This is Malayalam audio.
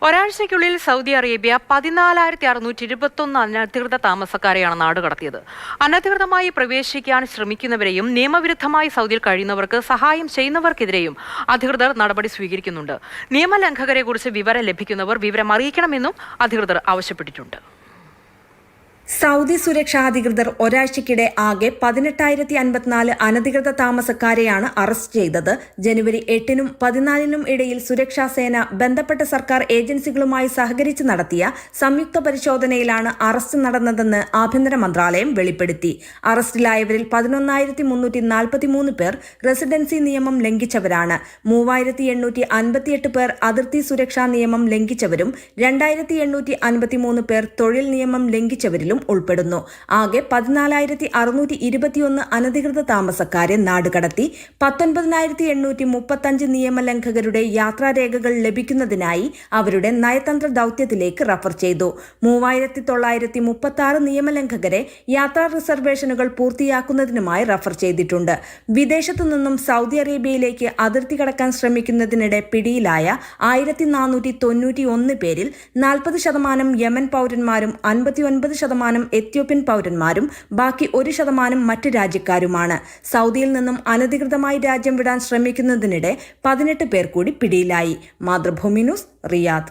ഒരാഴ്ചയ്ക്കുള്ളിൽ സൗദി അറേബ്യ 14,621 അനധികൃത താമസക്കാരെയാണ് നാടുകടത്തിയത്. അനധികൃതമായി പ്രവേശിക്കാൻ ശ്രമിക്കുന്നവരെയും നിയമവിരുദ്ധമായി സൗദിയിൽ കഴിയുന്നവർക്ക് സഹായം ചെയ്യുന്നവർക്കെതിരെയും അധികൃതർ നടപടി സ്വീകരിക്കുന്നുണ്ട്. നിയമലംഘകരെക്കുറിച്ച് വിവരം ലഭിക്കുന്നവർ വിവരം അറിയിക്കണമെന്നും അധികൃതർ ആവശ്യപ്പെട്ടിട്ടുണ്ട്. സൗദി സുരക്ഷാ അധികൃതർ ഒരാഴ്ചയ്ക്കിടെ ആകെ 18,054 അനധികൃത താമസക്കാരെയാണ് അറസ്റ്റ് ചെയ്തത്. ജനുവരി 8-നും 14-നും ഇടയിൽ സുരക്ഷാ സേന ബന്ധപ്പെട്ട സർക്കാർ ഏജൻസികളുമായി സഹകരിച്ച് നടത്തിയ സംയുക്ത പരിശോധനയിലാണ് അറസ്റ്റ് നടന്നതെന്ന് ആഭ്യന്തര മന്ത്രാലയം വെളിപ്പെടുത്തി. അറസ്റ്റിലായവരിൽ 11,343 പേർ റെസിഡൻസി നിയമം ലംഘിച്ചവരാണ്. 3,858 പേർ അതിർത്തി സുരക്ഷാ നിയമം ലംഘിച്ചവരും 2,853 പേർ തൊഴിൽ നിയമം ലംഘിച്ചവരിലും ഉൾപ്പെടുന്നു. ആകെ 14,621 അനധികൃത താമസക്കാരെ നാടുകടത്തി. 19,835 നിയമലംഘകരുടെ യാത്രാരേഖകൾ ലഭിക്കുന്നതിനായി അവരുടെ നയതന്ത്ര ദൗത്യത്തിലേക്ക് റഫർ ചെയ്തു. 3,936 നിയമലംഘകരെ യാത്രാ റിസർവേഷനുകൾ പൂർത്തിയാക്കുന്നതിനുമായി റഫർ ചെയ്തിട്ടുണ്ട്. വിദേശത്തു നിന്നും സൗദി അറേബ്യയിലേക്ക് അതിർത്തി കടക്കാൻ ശ്രമിക്കുന്നതിനിടെ പിടിയിലായ 1,491 പേരിൽ 40% യമൻ പൗരന്മാരും 59% എത്യോപ്യൻ പൗരന്മാരും ബാക്കി 1% മറ്റ് രാജ്യക്കാരുമാണ്. സൗദിയിൽ നിന്നും അനധികൃതമായി രാജ്യം വിടാൻ ശ്രമിക്കുന്നതിനിടെ 18 പേർ കൂടി പിടിയിലായി. Mathrubhumi news, Riyadh.